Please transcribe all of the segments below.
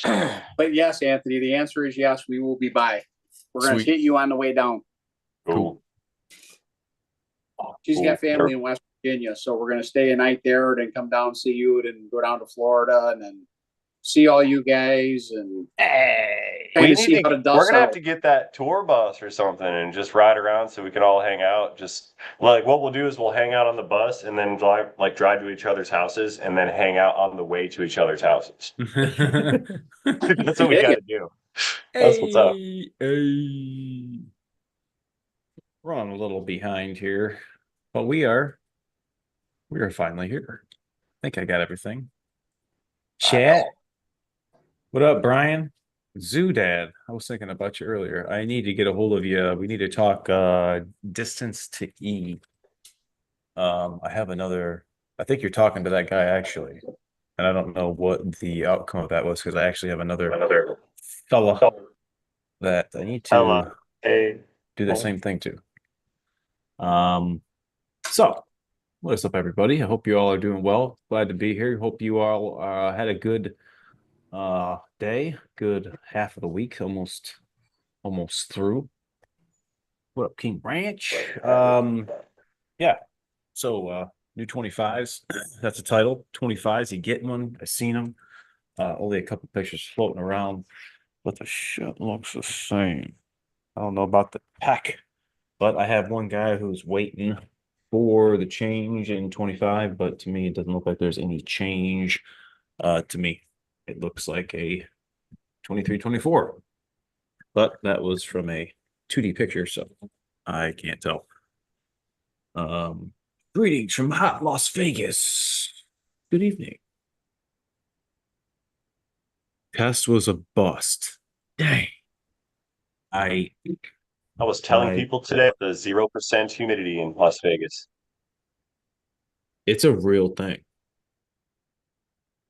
But yes, Anthony, the answer is yes, we will be by. We're going to Sweet. hit you on the way down. Cool. Cool. She's got family in West Virginia, so we're going to stay a night there, then come down see you, and go down to Florida, and then see all you guys, and Hey, kind we of need see to. how the We're dust gonna have settles. to get that tour bus or something and just ride around so we can all hang out. Just like what we'll do is we'll hang out on the bus and then drive to each other's houses and then hang out on the way to each other's houses. That's what we Dig got it. to do. That's what's up. Hey. We're on a little behind here, but we are finally here. I think I got everything. Chat. What up, Brian? Zoo Dad. I was thinking about you earlier. I need to get a hold of you. We need to talk distance to E. I have another. I think you're talking to that guy actually, and I don't know what the outcome of that was because I actually have another fella that I need Hello. to Hey. do the same thing to. So what's up, everybody? I hope you all are doing well. Glad to be here. Hope you all had a good day, good half of the week, almost through. What up, King Branch? Yeah. So new 25's. That's the title. 25's. You getting one? I seen them. Only a couple pictures floating around, but the shit looks the same. I don't know about the pack, but I have one guy who's waiting for the change in 25, but to me, it doesn't look like there's any change. To me, it looks like a 23, 24, but that was from a 2D picture, so I can't tell. Greetings from hot Las Vegas. Good evening. Test was a bust. Dang. I I was telling I people today the 0% humidity in Las Vegas. It's a real thing.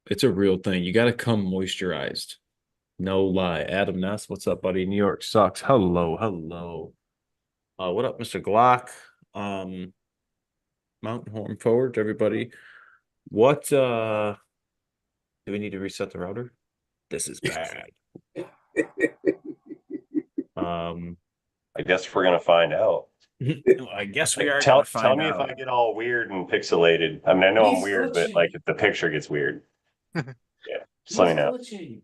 It's a real thing. You got to come moisturized. No lie. Adam Ness, what's up, buddy? New York sucks. Hello, hello. What up, Mr. Glock? Um, Mountain Horn forward, everybody. What do we need to reset the router? This is bad. Um, I guess we're gonna find out. I guess we are Tell gonna tell find me if I out. get all weird and pixelated. I mean, I know I'm He's weird, but like glitching. if the picture gets weird, yeah, just let He's me know. glitching.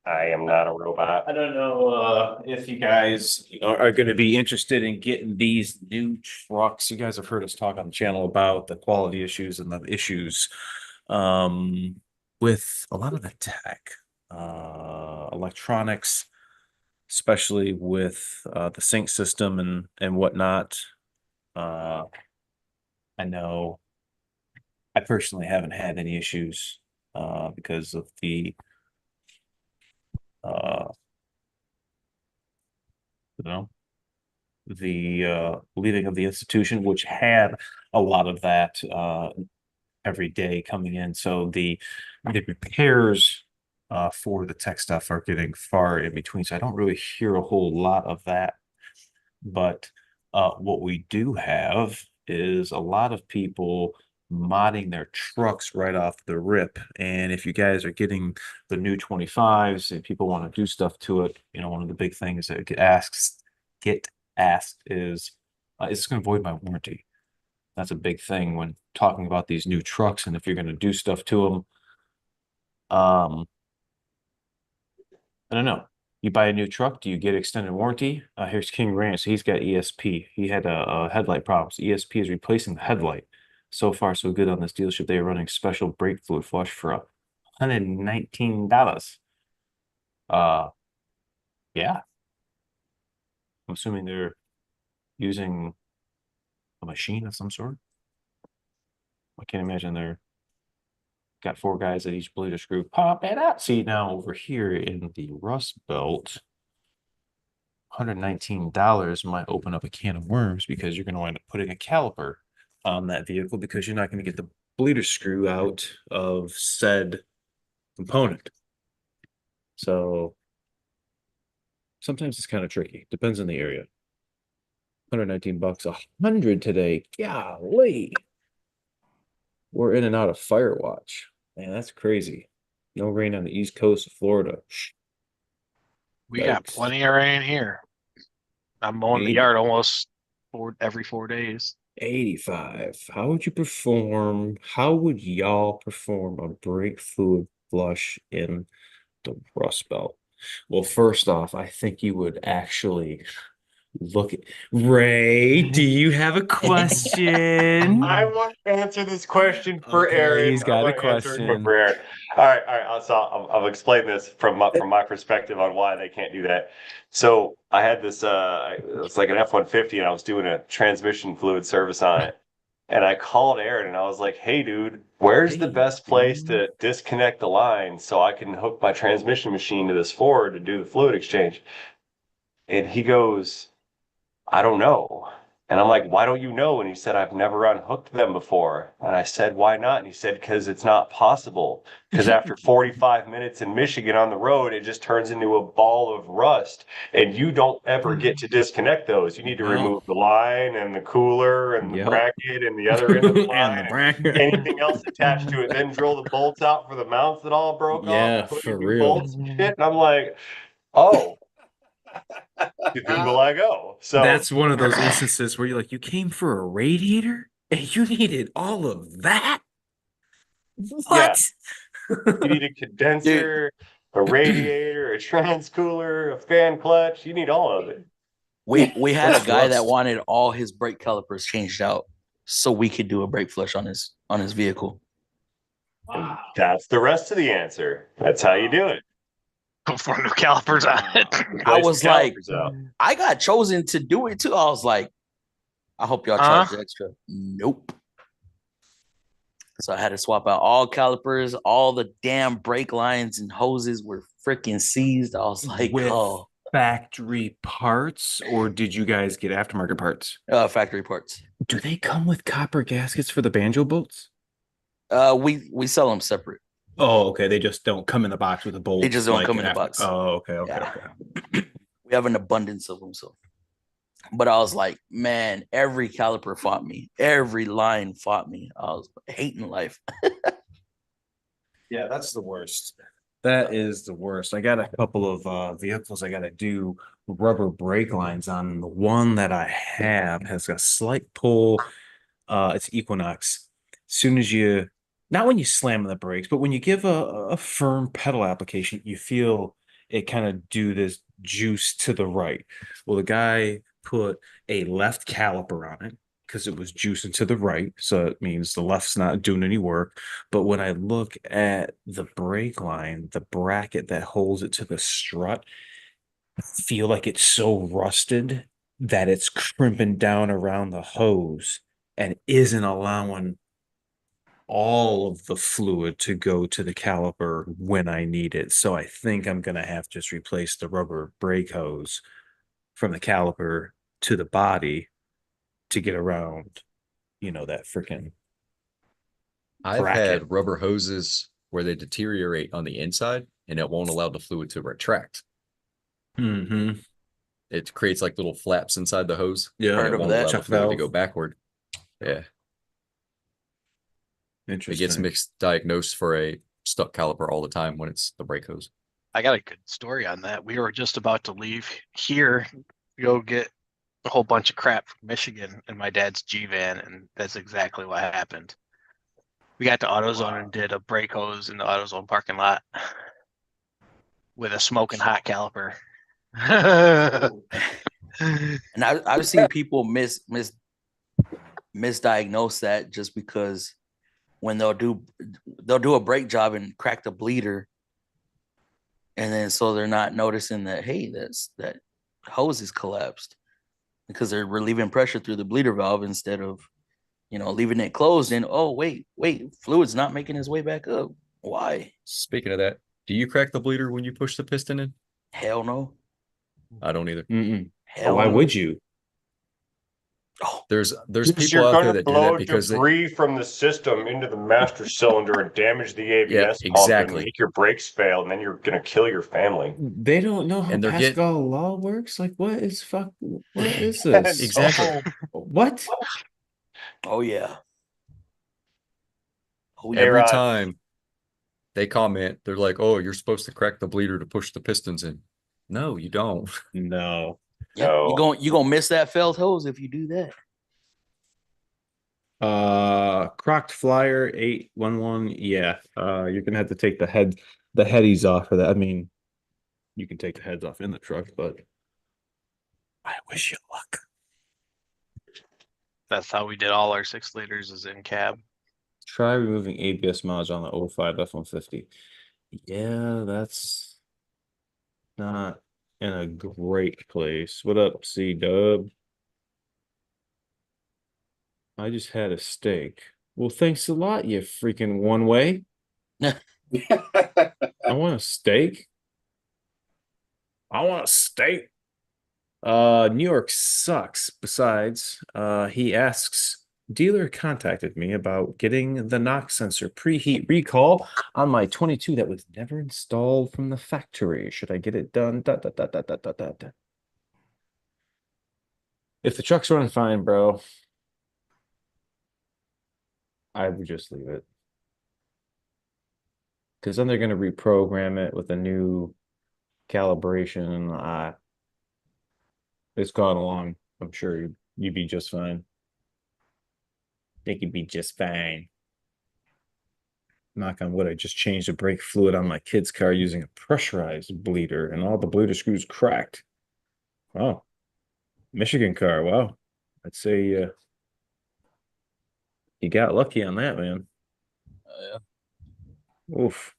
I am not a robot. I don't know if you guys are going to be interested in getting these new trucks. You guys have heard us talk on the channel about the quality issues and the issues with a lot of the tech, electronics, especially with the sync system and whatnot. Uh, I know I personally haven't had any issues because of the uh, you know the leaving of the institution, which had a lot of that every day coming in. So the repairs for the tech stuff are getting far in between. So I don't really hear a whole lot of that. But what we do have is a lot of people modding their trucks right off the rip. And if you guys are getting the new 25s and people want to do stuff to it, one of the big things that get asked is this going to void my warranty? That's a big thing when talking about these new trucks and if you're going to do stuff to them. I don't know. You buy a new truck, do you get extended warranty? Here's King Ranch. He's got ESP. He had a headlight problems. ESP is replacing the headlight. So far, so good on this dealership. They are running special brake fluid flush for $119. Uh, yeah. I'm assuming they're using a machine of some sort. I can't imagine they're got four guys at each bleeder screw. Pop it out. See, now over here in the Rust Belt, $119 might open up a can of worms because you're going to wind up putting a caliper on that vehicle because you're not going to get the bleeder screw out of said component. So sometimes it's kind of tricky. Depends on the area. 119 bucks, 100 today. Golly. We're in and out of Firewatch. Man, that's crazy. No rain on the east coast of Florida. We got Yikes. plenty of rain here. I'm mowing the 80. yard almost every 4 days. 85. How would you perform? How would y'all perform a brake fluid flush in the Rust Belt? Well, first off, I think you would actually look at Ray. Do you have a question? I want to answer this question for Okay, Aaron. he's got I a want to answer it question. for Aaron. All right. So I'll explain this from my perspective on why they can't do that. So I had this. It's like an F-150, and I was doing a transmission fluid service on it. And I called Aaron, and I was like, "Hey, dude, where's the Hey, best place dude. to disconnect the line so I can hook my transmission machine to this Ford to do the fluid exchange?" And he goes, "I don't know." And I'm like, "Why don't you know?" And he said, "I've never unhooked them before." And I said, "Why not?" And he said, "Because it's not possible. Because after 45 minutes in Michigan on the road, it just turns into a ball of rust. And you don't ever get to disconnect those. You need to No. remove the line and the cooler and the Yep. bracket and the other end of the line And the and bracket. anything else attached to it. Then drill the bolts out for the mounts that all broke off Yeah, and put for in new real. bolts and shit." And I'm like, "Oh." To Google I go. So That's one of those instances where you're like, you came for a radiator and you needed all of that? What? you need a condenser, a radiator, a transcooler, a fan clutch. You need all of it. We had a That's guy that rust. wanted all his brake calipers changed out so we could do a brake flush on his vehicle. And that's the rest of the answer. That's how you do it. For new calipers on it. I Replace was the like, calipers out. I got chosen to do it too. I was like, I hope y'all charge the extra. Nope. So I had to swap out all calipers. All the damn brake lines and hoses were freaking seized. I was like, With oh, factory parts, or did you guys get aftermarket parts? factory parts. Do they come with copper gaskets for the banjo bolts? We sell them separate. Oh, okay. They just don't come in the box with the bolts. They just don't like come in the after- box. Oh, okay, Yeah. okay. We have an abundance of them. So, but I was like, man, every caliper fought me. Every line fought me. I was hating life. Yeah, that's the worst. That is the worst. I got a couple of vehicles I got to do rubber brake lines on. The one that I have has a slight pull. It's Equinox. As soon as you, not when you slam on the brakes, but when you give a firm pedal application, you feel it kind of do this juice to the right. Well, the guy put a left caliper on it because it was juicing to the right. So it means the left's not doing any work. But when I look at the brake line, the bracket that holds it to the strut, I feel like it's so rusted that it's crimping down around the hose and isn't allowing all of the fluid to go to the caliper when I need it. So I think I'm going to have to just replace the rubber brake hose from the caliper to the body to get around, that freaking I've bracket. had rubber hoses where they deteriorate on the inside and it won't allow the fluid to retract. Mm-hmm. It creates like little flaps inside the hose. Yeah. And Heard it of won't that. allow Chuck the fluid to valve. go backward. Yeah. It Interesting. gets mixed diagnosed for a stuck caliper all the time when it's the brake hose. I got a good story on that. We were just about to leave here, go get a whole bunch of crap from Michigan in my dad's G van, and that's exactly what happened. We got to AutoZone and did a brake hose in the AutoZone parking lot with a smoking hot caliper. And I've seen people misdiagnose that just because when they'll do a brake job and crack the bleeder, and then so they're not noticing that, hey, that hose is collapsed because they're relieving pressure through the bleeder valve instead of leaving it closed. And oh wait, fluid's not making its way back up. Why? Speaking of that, do you crack the bleeder when you push the piston in? Hell no. I don't either. Mm-mm. Hell Why no. would you? Oh, There's Because people you're out going there to that do blow that because they, debris from the system into the master cylinder and damage the ABS Yeah, pump and exactly. make your brakes fail, and then you're going to kill your family. They don't know how And they're Pascal law works. Like, what is this? Exactly. What? oh yeah. Oh Hey, yeah. Every Rod. time they comment, they're like, "Oh, you're supposed to crack the bleeder to push the pistons in." No, you don't. No. Yeah, No. you gonna miss that felt hose if you do that. Crocked Flyer 811. Yeah. You're gonna have to take the headies off of that. I mean, you can take the heads off in the truck, but I wish you luck. That's how we did all our 6 liters is in cab. Try removing ABS mods on the 05 F-150. Yeah, that's not in a great place. What up, C-Dub? I just had a steak. Well, thanks a lot, you freaking one way. I want a steak. I want a steak. New York sucks. Besides, he asks, dealer contacted me about getting the knock sensor preheat recall on my 22 that was never installed from the factory. Should I get it done? Dot, dot, dot, dot, dot, dot, dot. If the truck's running fine, bro, I would just leave it. Because then they're going to reprogram it with a new calibration. It's gone along. I'm sure you'd be just fine. They could be just fine. Knock on wood, I just changed the brake fluid on my kid's car using a pressurized bleeder, and all the bleeder screws cracked. Wow. Michigan car. Wow. I'd say you got lucky on that, man. Yeah. Oof.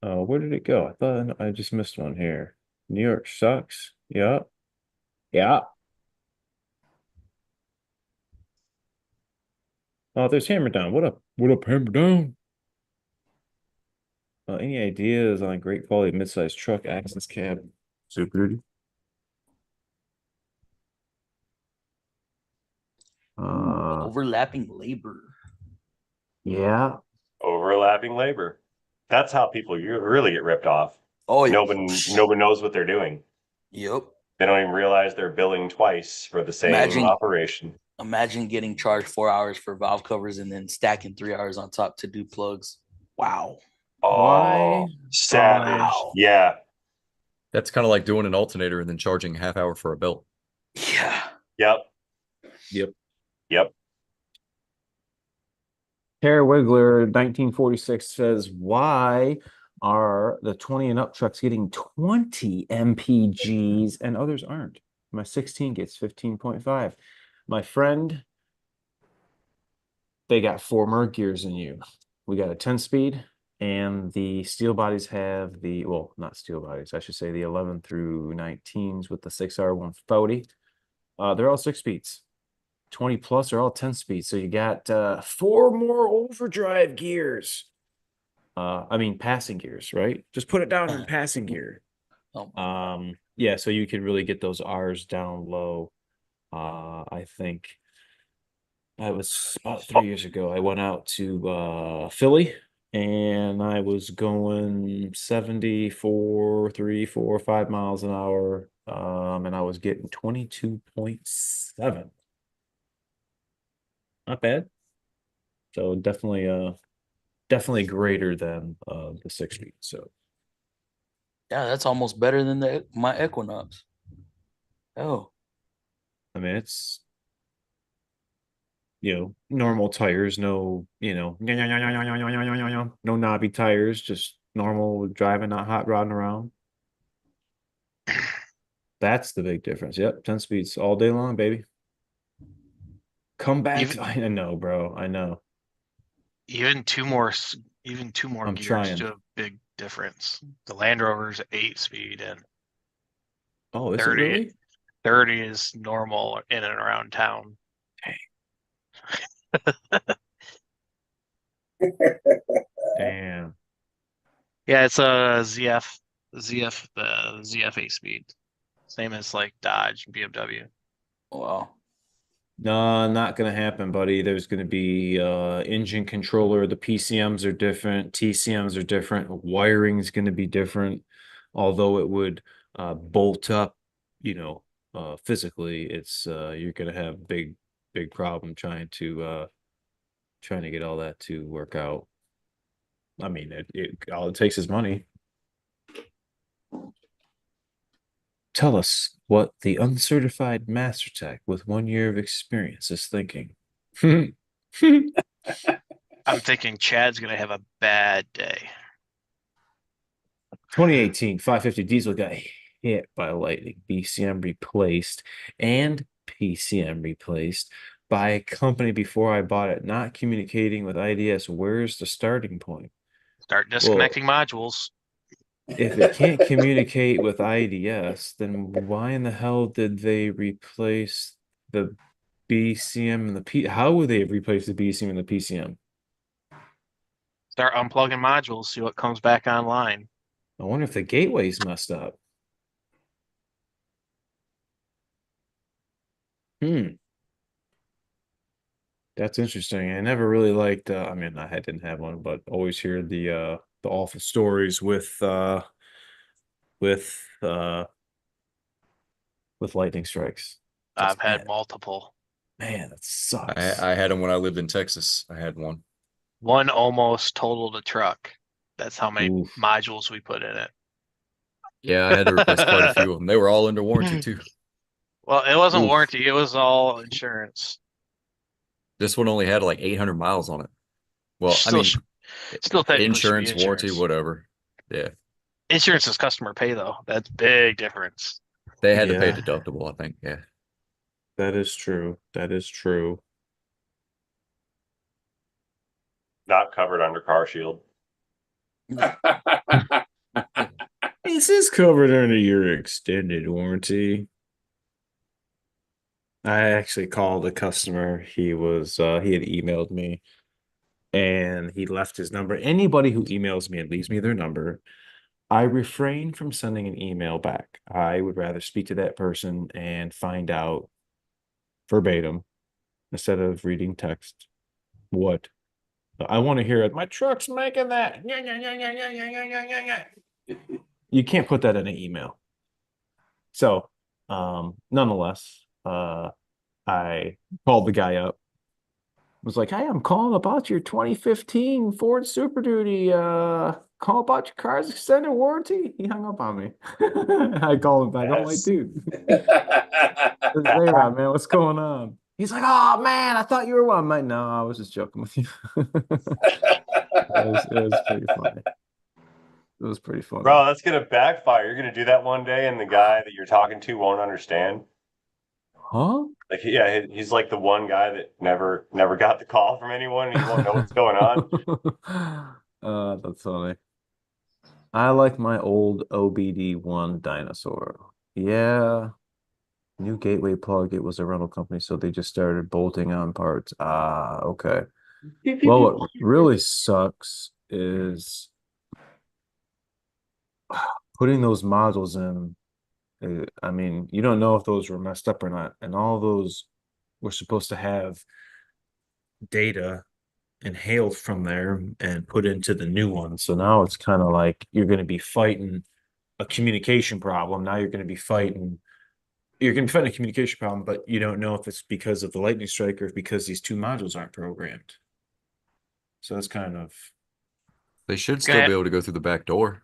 Oh, where did it go? I thought I just missed one here. New York sucks. Yeah. Yeah. Oh, there's Hammer Down. What up? What up, Hammer Down? Any ideas on a great quality mid-sized truck access cab? Super Duty. Overlapping labor. Yeah. Overlapping labor. That's how people you really get ripped off. Oh, yeah. Nobody knows what they're doing. Yep. They don't even realize they're billing twice for the same Imagine- operation. Imagine getting charged 4 hours for valve covers and then stacking 3 hours on top to do plugs. Wow. Oh, Why? savage. Wow. Yeah. That's kind of like doing an alternator and then charging a half hour for a belt. Yeah. Yep. Yep. Yep. Tara Wiggler, 1946 says, why are the 20 and up trucks getting 20 MPGs and others aren't? My 16 gets 15.5. My friend, they got 4 more gears than you. We got a 10-speed, and the steel bodies have the, well, not steel bodies, I should say the 11 through 19s with the 6R140. They're all 6 speeds. 20 plus are all 10 speeds. So you got 4 more overdrive gears. I mean passing gears, right? Just put it down in passing gear. Oh, Yeah, so you can really get those R's down low. I think I was about 3 years ago. I went out to Philly and I was going 74, 3, 4, 5 miles an hour. And I was getting 22.7. Not bad. So definitely greater than the 6 speed. So yeah, that's almost better than my Equinox. Oh, I mean it's normal tires, no, no knobby tires, just normal driving, not hot rodding around. That's the big difference. Yep, 10 speeds all day long, baby. Come back. I know, bro. I know. Even two more I'm gears trying. do a big difference. The Land Rover's 8-speed and Oh, is it 30 really? 30 is normal in and around town. Damn. Yeah, it's a the ZF 8-speed. Same as like Dodge and BMW. wow. No, not gonna happen, buddy. There's gonna be engine controller. The PCMs are different, TCMs are different, wiring is gonna be different, although it would bolt up physically, it's you're gonna have big problem trying to get all that to work out. I mean, it all it takes is money. Tell us what the uncertified master tech with 1 year of experience is thinking. I'm thinking Chad's gonna have a bad day. 2018 550 diesel got hit by lightning, BCM replaced, and PCM replaced by a company before I bought it, not communicating with IDS. Where's the starting point? Start disconnecting modules. If it can't communicate with IDS, then why in the hell did they replace the BCM and the P? How would they have replaced the BCM and the PCM? Start unplugging modules, see what comes back online. I wonder if the gateway's messed up. That's interesting. I never really liked I mean I didn't have one, but always hear the awful stories with uh with lightning strikes. I've Just had multiple. man, that sucks. I had them when I lived in Texas. I had one. One almost totaled a truck. That's how many Oof. modules we put in it. Yeah, I had to replace quite a few of them. They were all under warranty too. Well, it wasn't Oof. warranty, it was all insurance. This one only had like 800 miles on it. Well, I Still mean, still technically should be insurance, warranty, insurance. whatever. Yeah, Insurance is customer pay though. That's big difference. they had to pay a Yeah. deductible, I think. Yeah. That is true. That is true. Not covered under car shield. This is covered under your extended warranty. I actually called a customer. He had emailed me and he left his number. Anybody who emails me and leaves me their number, I refrain from sending an email back. I would rather speak to that person and find out verbatim instead of reading text what I want to hear it. My truck's making that. You can't put that in an email. So, nonetheless, I called the guy up. Was like, "Hey, I'm calling about your 2015 Ford Super Duty. Call about your car's extended warranty." He hung up on me. I called him back. I'm like, Yes. "Dude, this is A-Rod, man. What's going on?" He's like, "Oh man, I thought you were one." I'm like, "No, I was just joking with you." It was pretty funny. It was pretty funny. Bro, that's gonna backfire. You're gonna do that one day, and the guy that you're talking to won't understand. Huh? Like, yeah, he's like the one guy that never got the call from anyone. And he won't know what's going on. That's funny. I like my old OBD1 dinosaur. Yeah. New gateway plug. It was a rental company, so they just started bolting on parts. Ah, okay. Well, what really sucks is putting those modules in. I mean, you don't know if those were messed up or not, and all those were supposed to have data inhaled from there and put into the new one. So now it's kind of like you're going to be fighting a communication problem. Now you're going to be fighting a communication problem, but you don't know if it's because of the lightning strike or because these two modules aren't programmed. So that's kind of They should still be able to go through the back door.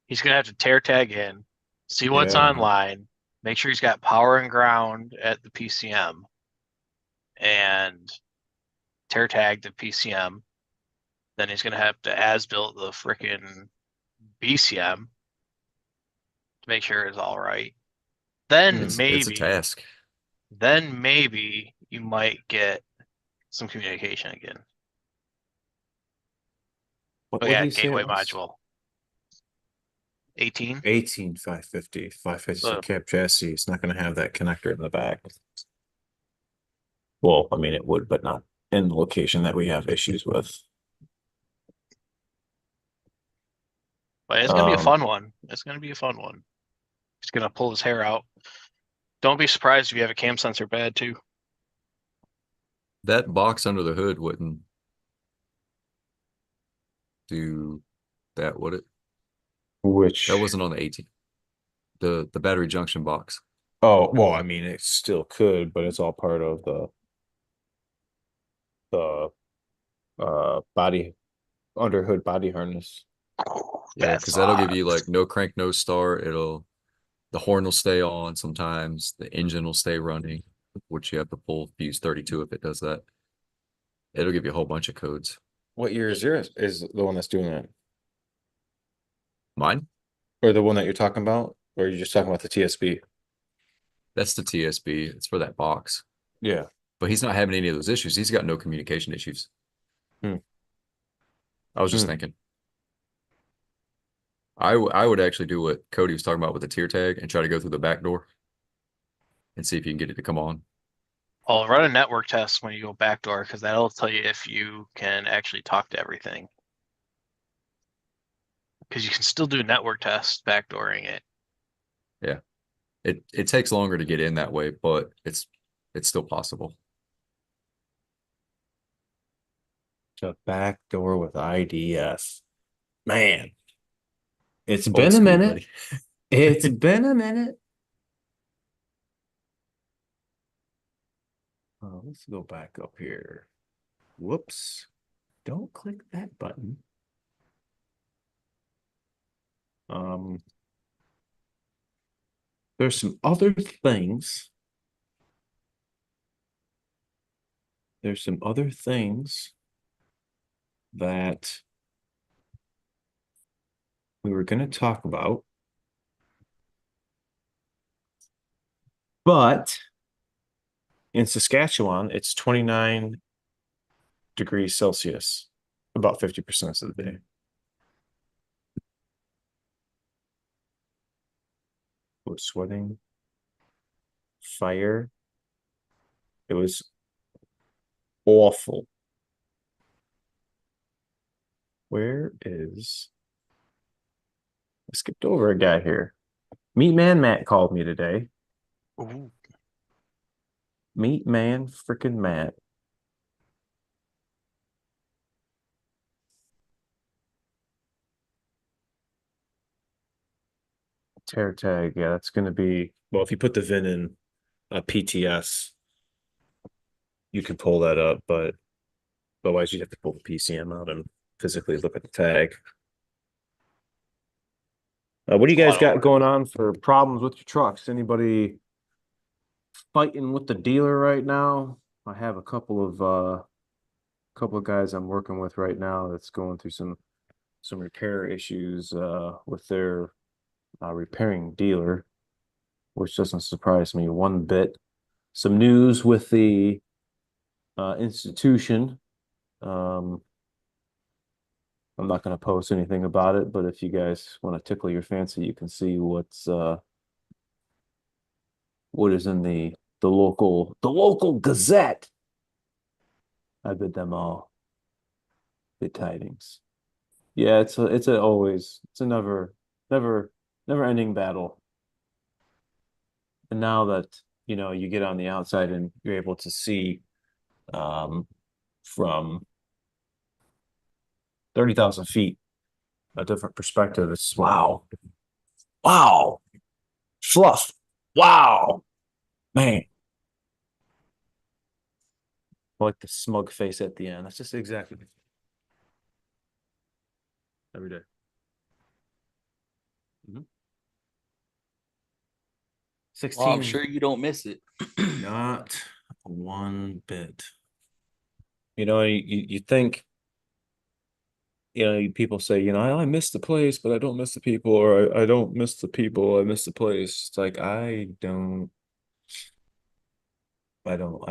He's gonna have to tear tag in, see what's Yeah. online, make sure he's got power and ground at the PCM, and tear tag the PCM. Then he's gonna have to as-built the freaking BCM to make sure it's all right. Then It's a maybe, task. then maybe you might get some communication again. what Oh would yeah, he say gateway it was? module. 18. 18 550 550 So- cab chassis. It's not going to have that connector in the back. Well, I mean, it would, but not in the location that we have issues with. But it's gonna be a Um, fun one. It's gonna be a fun one. He's gonna pull his hair out. Don't be surprised if you have a cam sensor bad too. That box under the hood wouldn't do that, would it? Which That wasn't on the 18. The battery junction box. Oh, well, I mean, it still could, but it's all part of the body under hood body harness. Yeah, That's because that'll give you locked. like no crank, no start. The horn will stay on sometimes. The engine will stay running, which you have to pull fuse 32 if it does that. It'll give you a whole bunch of codes. What year is yours? Is the one that's doing that, Mine? or the one that you're talking about, or are you just talking about the TSB? That's the TSB. It's for that box. Yeah. But he's not having any of those issues. He's got no communication issues. Hmm. I was just Hmm. thinking. I would actually do what Cody was talking about with the tier tag and try to go through the back door and see if you can get it to come on. I'll run a network test when you go backdoor because that'll tell you if you can actually talk to everything. Because you can still do network tests backdooring it. Yeah. It takes longer to get in that way, but it's still possible. The back door with IDS. Man, it's Old been a school, minute. buddy. It's been a minute. Let's go back up here. Whoops. Don't click that button. There's some other things. There's some other things that we were going to talk about. But in Saskatchewan, it's 29 degrees Celsius, about 50% of the day. We're sweating. Fire. It was awful. Where is... I skipped over a guy here. Meat Man Matt called me today. Ooh. Meat Man freaking Matt. Tear tag, yeah, that's going to be, well, if you put the VIN in PTS, you can pull that up, but otherwise you'd have to pull the PCM out and physically look at the tag. What do you guys got going on for problems with your trucks? Anybody fighting with the dealer right now? I have a couple of guys I'm working with right now that's going through some repair issues with their repairing dealer, which doesn't surprise me one bit. Some news with the institution. I'm not going to post anything about it, but if you guys want to tickle your fancy, you can see what is in the local Gazette. I bid them all good tidings. Yeah, it's a never ending battle. And now that you get on the outside and you're able to see from 30,000 feet a different perspective, it's wow, fluff, wow, man. I like the smug face at the end. That's just exactly every day. Well, 16. I'm sure you don't miss it. Not one bit. You think, people say, I miss the place, but I don't miss the people, or I don't miss the people, I miss the place. It's like I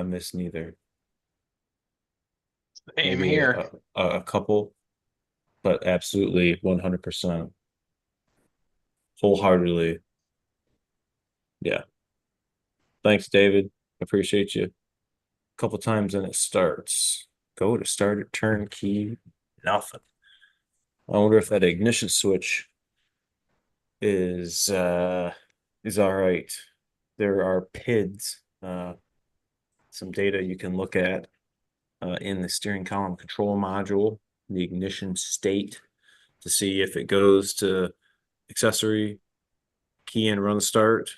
miss neither. Same Maybe here. a couple, but absolutely 100% wholeheartedly. Yeah. Thanks, David. Appreciate you. A couple times and it starts. Go to start it, turn key, nothing. I wonder if that ignition switch is all right. There are PIDs, some data you can look at in the steering column control module, the ignition state, to see if it goes to accessory, key and run start,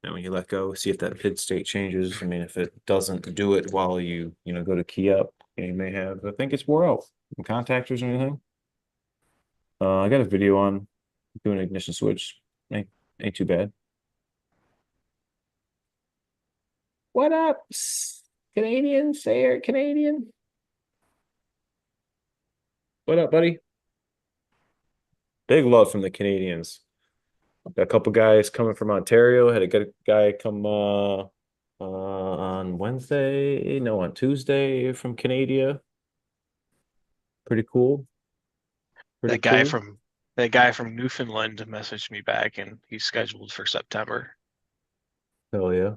And when you let go, see if that PID state changes. I mean, if it doesn't do it while you go to key up, you may have, I think it's wore out, some contactors or anything. I got a video on doing an ignition switch. Ain't too bad. What up, Canadian? Say Canadian. What up, buddy? Big love from the Canadians. Got a couple guys coming from Ontario. Had a good guy come on Wednesday, no, on Tuesday from Canada. Pretty cool. Pretty That guy cool. from that guy from Newfoundland messaged me back, and he's scheduled for September. Hell yeah.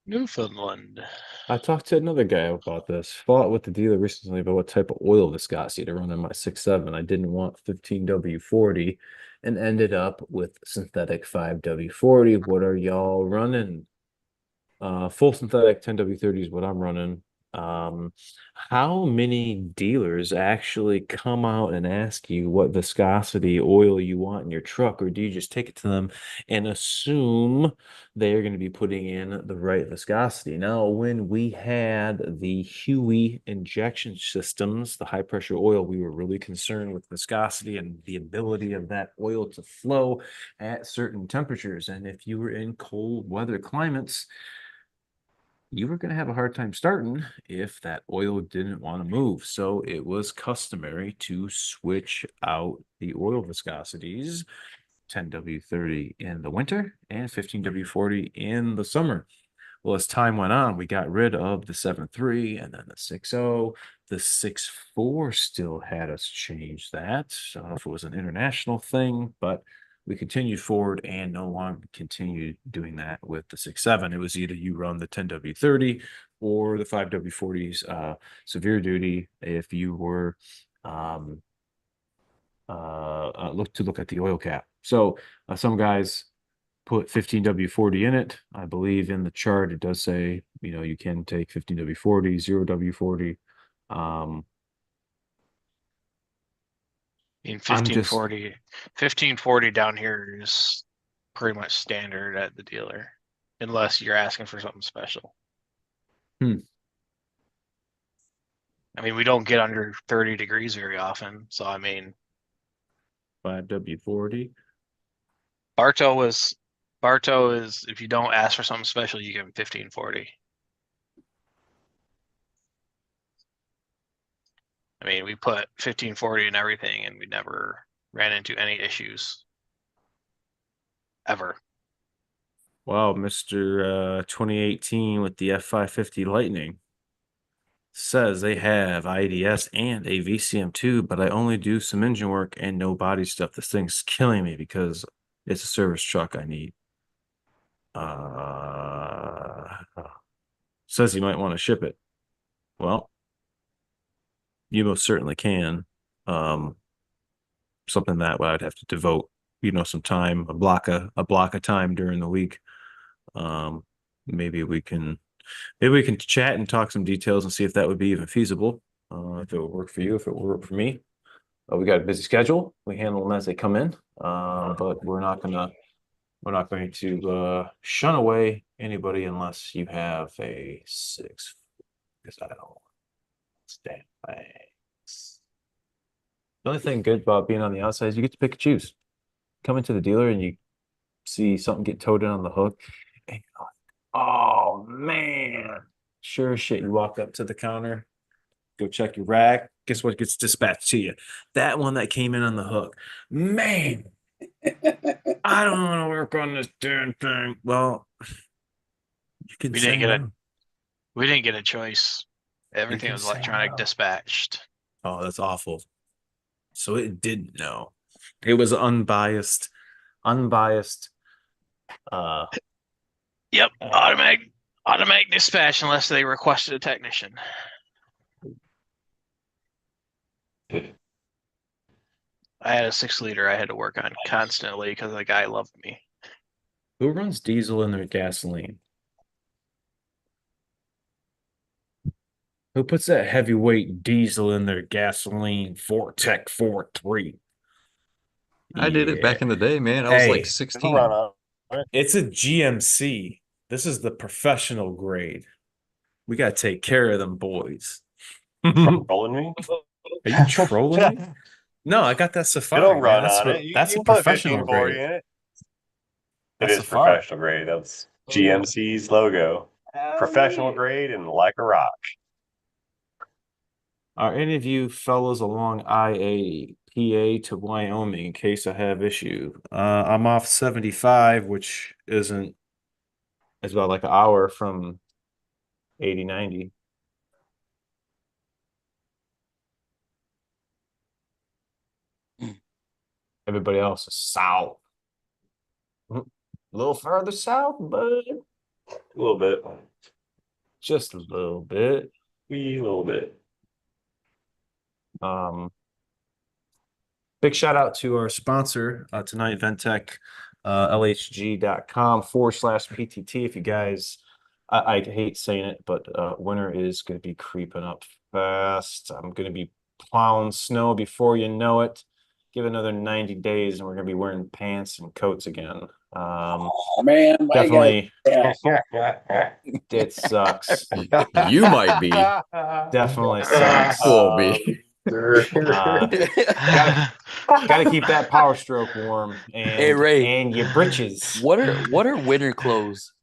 Newfoundland. I talked to another guy about this. Fought with the dealer recently about what type of oil viscosity to run in my 6.7. I didn't want 15W40 and ended up with synthetic 5W40. What are y'all running? Full synthetic 10W30 is what I'm running. How many dealers actually come out and ask you what viscosity oil you want in your truck, or do you just take it to them and assume they're going to be putting in the right viscosity? Now, when we had the Huey injection systems, the high pressure oil, we were really concerned with viscosity and the ability of that oil to flow at certain temperatures. And if you were in cold weather climates, you were going to have a hard time starting if that oil didn't want to move. So it was customary to switch out the oil viscosities, 10W30 in the winter and 15W40 in the summer. Well, as time went on, we got rid of the 7.3 and then the 6.0. The 6.4 still had us change that. I don't know if it was an international thing, but we continued forward and no longer continued doing that with the 6.7. It was either you run the 10W30 or the 5W40s severe duty if you were look at the oil cap. So some guys put 15W40 in it. I believe in the chart it does say, you can take 15W40, 0W40. In I'm just 1540 down here is pretty much standard at the dealer, unless you're asking for something special. Hmm. I mean, we don't get under 30 degrees very often, so I mean, 5W40. Bartow is if you don't ask for something special, you give him 1540. I mean, we put 1540 in everything, and we never ran into any issues ever. Wow, Mr. 2018 with the F550 Lightning says they have IDS and a VCM2, but I only do some engine work and no body stuff. This thing's killing me because it's a service truck I need. Says you might want to ship it. Well, you most certainly can. Something that I'd have to devote, some time, a block of time during the week. Maybe we can chat and talk some details and see if that would be even feasible. If it would work for you, if it would work for me. We got a busy schedule. We handle them as they come in. But we're not going to shun away anybody unless you have a 6. Because I don't stand thanks. The only thing good about being on the outside is you get to pick and choose. Come into the dealer and you see something get towed in on the hook. And you're like, oh man. Sure as shit, you walk up to the counter, go check your rack. Guess what gets dispatched to you? That one that came in on the hook. Man, I don't want to work on this damn thing. Well, you can say no. We didn't get a choice. Everything was electronic dispatched. Oh, that's awful. So it didn't know. It was unbiased. Yep, automatic dispatch unless they requested a technician. I had a 6-liter I had to work on constantly because the guy loved me. Who runs diesel in their gasoline? Who puts that heavyweight diesel in their gasoline Vortec 4.3? I did it back in the day, man. I was Hey. like It'll 16. run It's a GMC. This is the professional grade. We gotta take care of them boys. Are Trolling me? you trolling me? No, I got that Safari. It'll Man. run That's on what, it. You that's can a put professional 1540 grade. in it. It That's is Safari. professional grade. That's Oh, yeah. GMC's logo. Hell Professional yeah. grade and like a rock. Are any of you fellows along I-80 PA to Wyoming in case I have issue? I'm off 75, which isn't, it's about like an hour from 80-90. Everybody else is south. A little further south, bud. A little bit. Just a little bit. Wee little bit. Big shout out to our sponsor tonight, Ventec, lhg.com/PTT. If you guys, I hate saying it, but winter is going to be creeping up fast. I'm going to be plowing snow before you know it. Give it another 90 days and we're going to be wearing pants and coats again. Oh man, my Definitely, guy. it sucks. You might be. Definitely sucks. Will be. Gotta keep that Power Stroke warm and Hey, Ray. and your britches. What are winter clothes?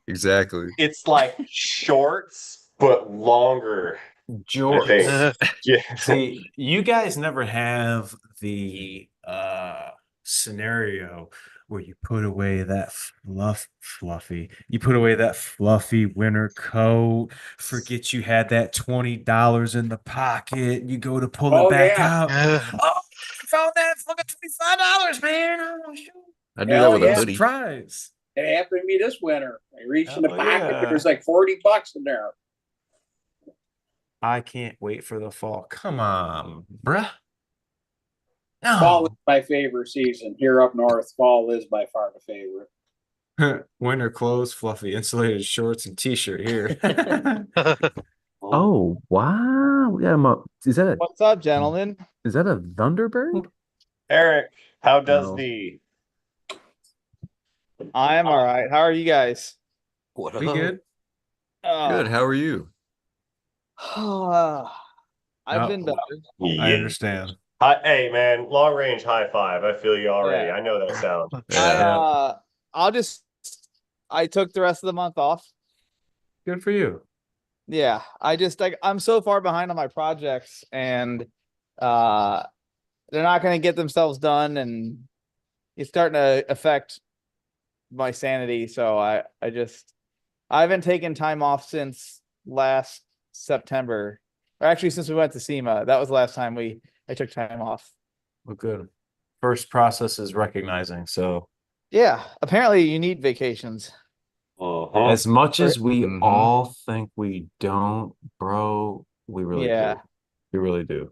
Exactly. It's like shorts, but longer. Jorts. I think. Yeah. See, you guys never have the scenario where you put away that you put away that fluffy winter coat, forget you had that $20 in the pocket, you go to pull Oh, it back yeah. out. Oh, I found that fucking $25, man. Oh, shoot. I do Hell that with yeah. a hoodie. Surprise. It happened to me this winter. I reached in the Oh, pocket. yeah. There's like $40 in there. I can't wait for the fall. Come on, bruh. No. Fall is my favorite season. Here up north, fall is by far the favorite. Winter clothes, fluffy insulated shorts, and t-shirt here. Oh, wow. We got him up. What's up, gentlemen? Is that a Thunderbird? Eric, how does No. the I am all right. How are you guys? What We up? good? Good. How are you? I've No. been better. I understand. Hey man, long range high five. I feel you already. Yeah. I know that sound. Yeah. I took the rest of the month off. Good for you. Yeah, I'm so far behind on my projects, and they're not going to get themselves done, and it's starting to affect my sanity. So I haven't taken time off since last September, or actually since we went to SEMA. That was the last time I took time off. Well, good. First process is recognizing. So Yeah, apparently you need vacations. Uh-huh. as much as we Mhm. all think we don't, bro, we really Yeah. do. We really do.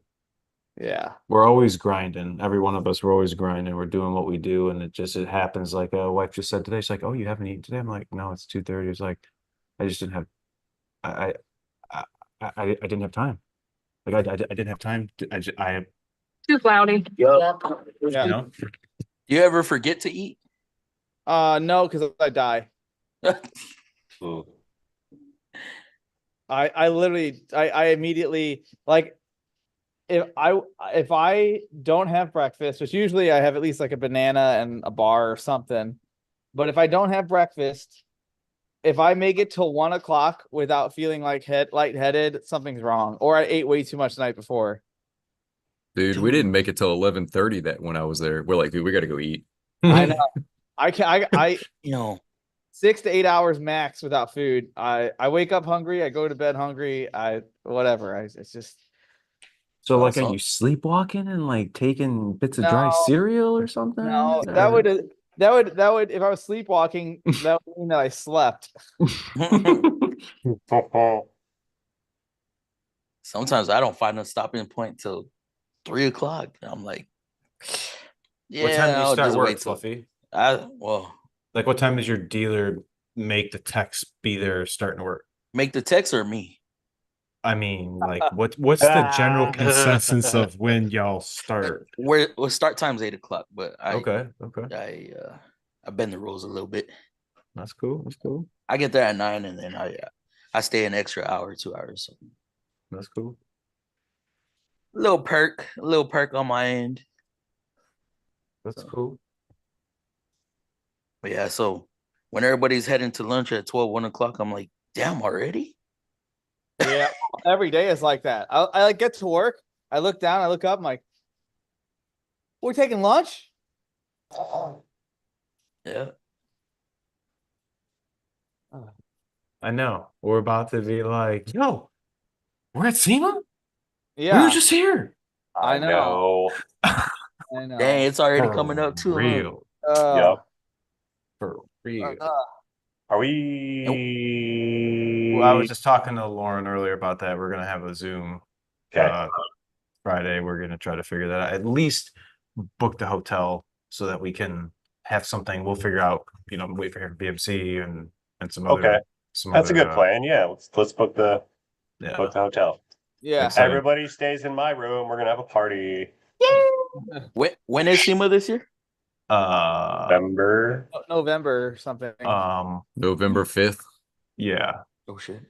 Yeah. We're always grinding. Every one of us, we're always grinding. We're doing what we do, and it happens. Like a wife just said today, she's like, "Oh, you haven't eaten today?" I'm like, "No, it's 2:30." It's like, I just didn't have, I, I didn't have time. Like I didn't have time. Too cloudy. Yeah. you know, You ever forget to eat? No, because I die. Mm. I literally I immediately, like, if I don't have breakfast, which usually I have at least like a banana and a bar or something, but if I don't have breakfast, if I make it till 1 o'clock without feeling like lightheaded, something's wrong, or I ate way too much the night before. Dude, we didn't make it till 11:30 that when I was there. We're like, dude, we got to go eat. I know. I You know, 6 to 8 hours max without food. I wake up hungry. I go to bed hungry. It's just So, like, so- are you sleepwalking and like taking bits of dry No. cereal or something? no. Or- That would if I was sleepwalking, that would mean that I slept. sometimes I don't find a stopping point till 3 o'clock. I'm like, yeah, What time do you I'll start just work, wait till Fluffy? well, Like, what time does your dealer make the techs be there starting to work? make the text or me. I mean, like, what's the general consensus of when y'all start? Well, start time's 8 o'clock, but Okay. I I bend the rules a little bit. That's cool. That's cool. I get there at 9 and then I stay an extra hour, 2 hours. So. That's cool. A little perk on my end. That's cool. But yeah, so when everybody's heading to lunch at 1 o'clock, I'm like, damn, already? Yeah, every day is like that. I like get to work, I look down, I look up, I'm like, we're taking lunch? Yeah. I know. We're about to be like, yo, we're at SEMA? We Yeah, were just here. I know. I Dang, know. it's already For coming up too. Huh? real. Uh, For real. Are we? Well, I was just talking to Lauren earlier about that. We're gonna have a Zoom Okay. Friday. We're gonna try to figure that out. At least book the hotel so that we can have something. We'll figure out, wait for him BMC and some other Okay. That's a good other, plan. Yeah, let's book the yeah. hotel. yeah. Exciting. Everybody stays in my room. We're gonna have a party. When is SEMA this year? November. November or something. November 5th. Yeah, Oh shit.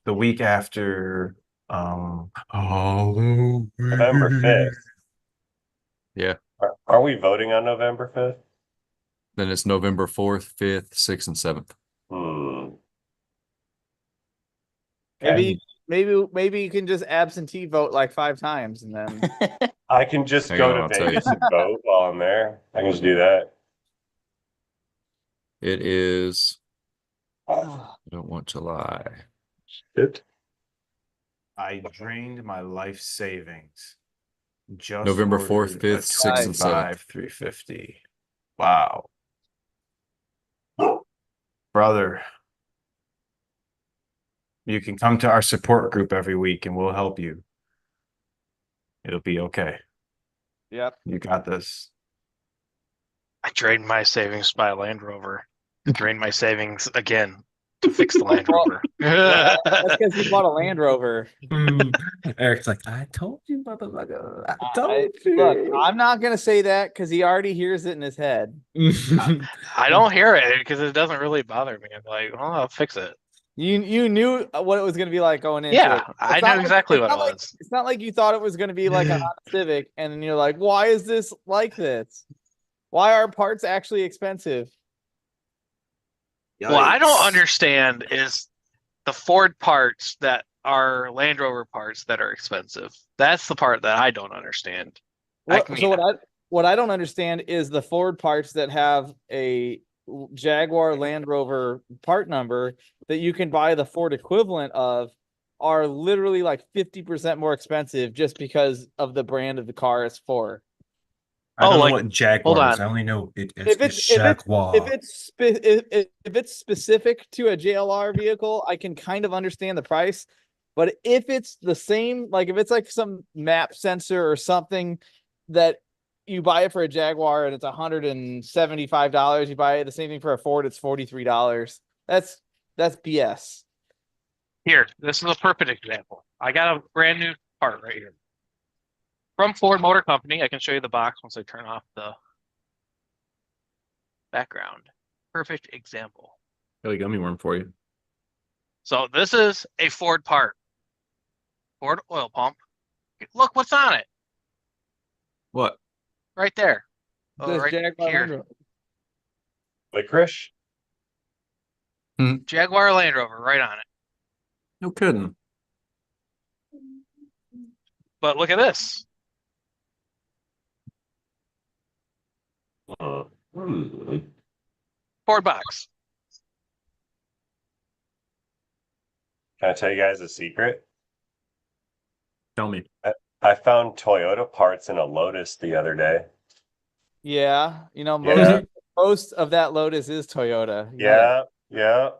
the week after Halloween. November 5th. Yeah. Are we voting on November 5th? Then it's November 4th, 5th, 6th, and 7th. Maybe you can just absentee vote like 5 times and then I can just Hang go on, to I'll tell you. Vegas and vote while I'm there. I can just do that. It is. I don't want to lie. Shit. I drained my life savings. Just November ordered 4th, 5th, 6th, and 7th. 350. Wow. Brother, you can come to our support group every week and we'll help you. It'll be okay. Yep. You got this. I drained my savings by a Land Rover. Drained my savings again to fix the Land Rover. That's because you bought a Land Rover. Eric's like, I told you, motherfucker. I Look, I'm not gonna say that because he already hears it in his head. I don't hear it because it doesn't really bother me. I'm like, oh, I'll fix it. You knew what it was gonna be like going into Yeah, it. I knew exactly what it was. It's not like you thought it was gonna be like a Honda Civic, and then you're like, why is this like this? Why are parts actually expensive? What I don't understand is the Ford parts that are Land Rover parts that are expensive. That's the part that I don't understand. What I don't understand is the Ford parts that have a Jaguar Land Rover part number that you can buy the Ford equivalent of are literally like 50% more expensive just because of the brand of the car it's for. I don't know like, what Jaguar hold is. on. I only know it's Jaguar. Jaguar. If it's specific to a JLR vehicle, I can kind of understand the price. But if it's the same, like if it's like some map sensor or something that you buy it for a Jaguar and it's $175, you buy it the same thing for a Ford, it's $43. That's BS. Here, this is a perfect example. I got a brand new part right here. From Ford Motor Company. I can show you the box once I turn off the background. Perfect example. Got a gummy worm for you. So this is a Ford part. Ford oil pump. Look what's on it. What? Right there. This Right Jaguar here. Land Rover. Licorice? Jaguar Land Rover right on it. No kidding. But look at this. Ford box. Can I tell you guys a secret? Tell me. I found Toyota parts in a Lotus the other day. Yeah, Yeah. most of that Lotus is Toyota. Yeah.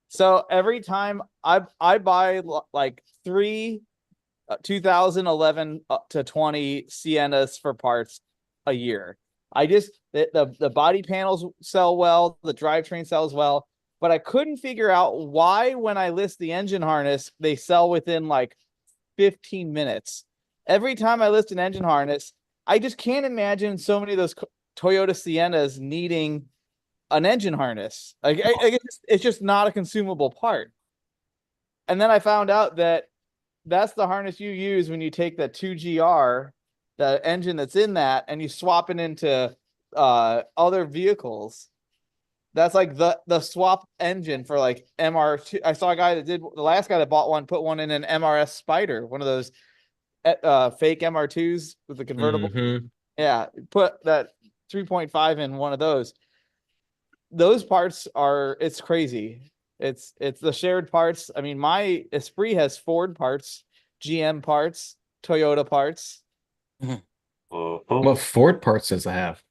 So every time I buy like 3 2011 to 20 Siennas for parts a year. The body panels sell well, the drivetrain sells well, but I couldn't figure out why when I list the engine harness, they sell within like 15 minutes. Every time I list an engine harness, I just can't imagine so many of those Toyota Siennas needing an engine harness. Like it's just not a consumable part. And then I found out that that's the harness you use when you take the 2GR, the engine that's in that, and you swap it into other vehicles. That's like the swap engine for like MR2. I saw a guy that did, the last guy that bought one, put one in an MRS Spider, one of those fake MR2s with the convertible. Mhm. Yeah, put that 3.5 in one of those. Those parts are, it's crazy. It's the shared parts. I mean, my Esprit has Ford parts, GM parts, Toyota parts. Mhm. What Ford parts does it have?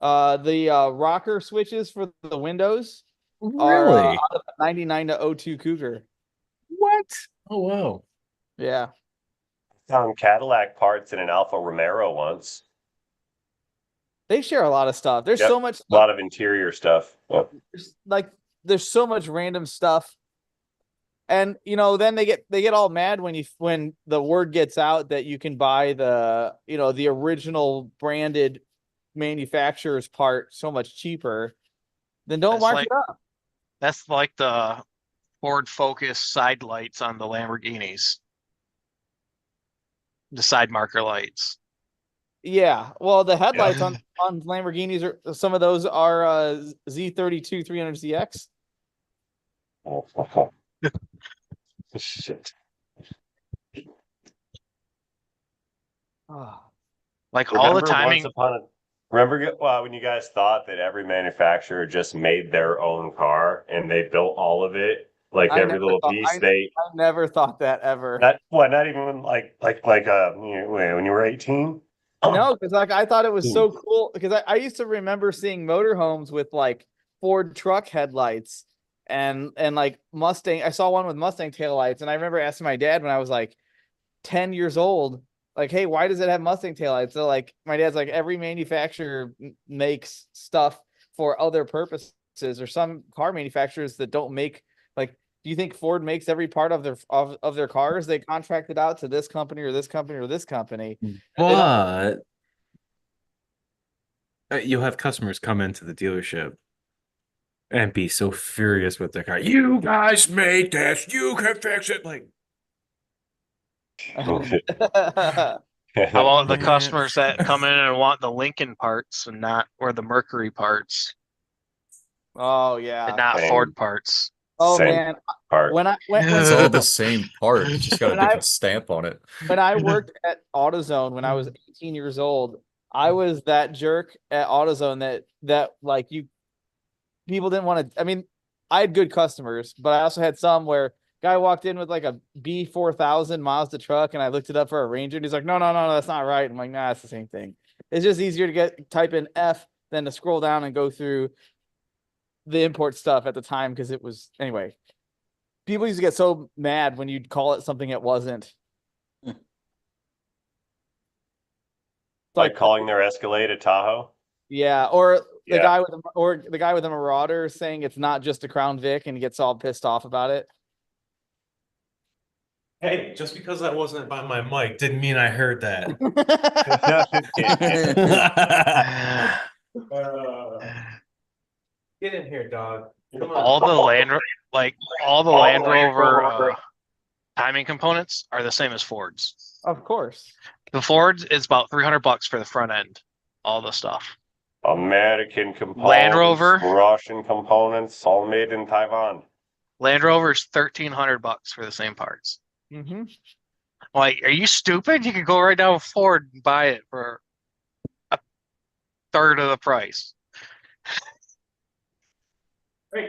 The rocker switches for the windows are Really? out of the 99 to 02 Cougar. What? Oh wow. Yeah. Found Cadillac parts in an Alfa Romero once. They share a lot of stuff. There's Yep. so much A stuff. lot of interior stuff. Yep. There's so much random stuff. And then they get all mad when the word gets out that you can buy the original branded manufacturer's part so much cheaper. Then don't That's mark like- it up. That's like the Ford Focus side lights on the Lamborghinis. The side marker lights. Yeah. Well, the headlights on Lamborghinis are, some of those are Z32 300ZX. Shit. Oh. Like all the Remember timing. when you guys thought that every manufacturer just made their own car and they built all of it, like I every never little thought- piece? I never thought that ever. Not even when you were 18? No, because like I thought it was so cool because I used to remember seeing motorhomes with like Ford truck headlights and like Mustang. I saw one with Mustang taillights, and I remember asking my dad when I was like 10 years old, like, hey, why does it have Mustang taillights? So like my dad's like, every manufacturer makes stuff for other purposes, or some car manufacturers that don't make, like, do you think Ford makes every part of their cars? They contract it out to this company or this company or this company. But you'll have customers come into the dealership and be so furious with their car. You guys made this. You can fix it. Like, How about the Man. customers that come in and want the Lincoln parts and not, or the Mercury parts Oh yeah. and not Same. Ford parts? Oh Same man. part. When It's all the same part. It's just got a When I- different stamp on it. when I worked at AutoZone when I was 18 years old, I was that jerk at AutoZone that like people didn't want to. I mean, I had good customers, but I also had some where guy walked in with like a B4000 Mazda truck, and I looked it up for a Ranger, and he's like, no, that's not right. I'm like, nah, it's the same thing. It's just easier to type in F than to scroll down and go through the import stuff at the time, because it was, anyway. People used to get so mad when you'd call it something it wasn't. Like calling their Escalade a Tahoe? Yeah, or the Yeah. guy with the Marauder saying it's not just a Crown Vic, and he gets all pissed off about it. Hey, just because I wasn't by my mic didn't mean I heard that. Get in here, dog. Come on. All the Land Rover timing components are the same as Ford's. Of course. The Ford's is about $300 for the front end, all the stuff. American components, Land Rover. Russian components, all made in Taiwan. Land Rover's $1,300 for the same parts. Mm-hmm. Like, are you stupid? You could go right down to Ford and buy it for a third of the price.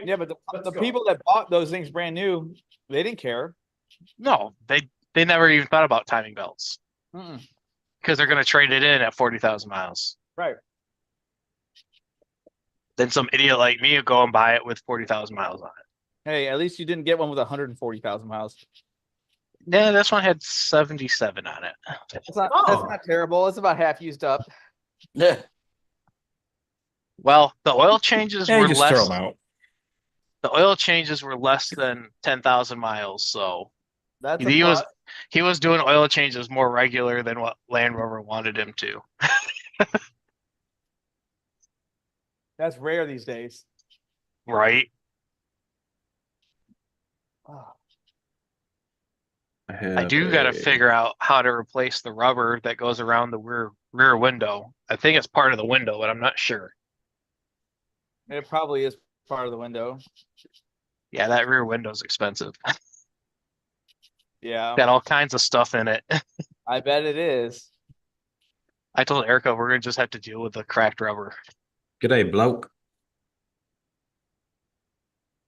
Yeah, but the people that bought those things brand new, they didn't care. No, they never even thought about timing belts because they're going to trade it in at 40,000 miles. Right. Then some idiot like me will go and buy it with 40,000 miles on it. Hey, at least you didn't get one with 140,000 miles. Yeah, this one had 77 on it. That's not terrible. It's about half used up. Yeah. Well, the oil changes yeah, were you just throw less. them out. The oil changes were less than 10,000 miles, so That's he was doing oil changes more regular than what Land Rover wanted him to. That's rare these days. Right? Oh. I do got to figure out how to replace the rubber that goes around the rear window. I think it's part of the window, but I'm not sure. It probably is part of the window. Yeah, that rear window's expensive. Yeah, Got all kinds of stuff in it. I bet it is. I told Erica we're gonna just have to deal with the cracked rubber. G'day, bloke.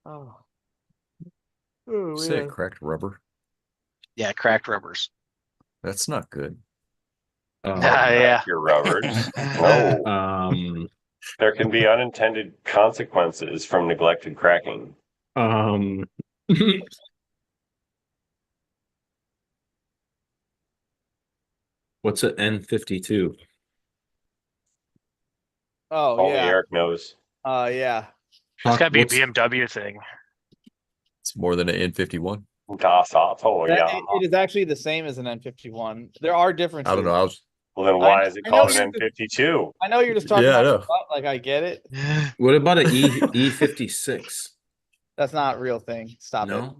Oh. Say it cracked rubber. Yeah, cracked rubbers. That's not good. Yeah. Your rubbers. No. Um, There can be unintended consequences from neglected cracking. um, what's an N52? Oh Only yeah. Eric knows. Yeah. It's gotta be a What's- BMW thing. It's more than an N51. Das Auto, That- yeah. it is actually the same as an N51. There are differences. I don't know. I was Well, then why I- is it I know called you're an just- N52? I know you're just talking Yeah, I about know. your butt, like I get it. What about an E56? That's not a real thing. Stop it. No,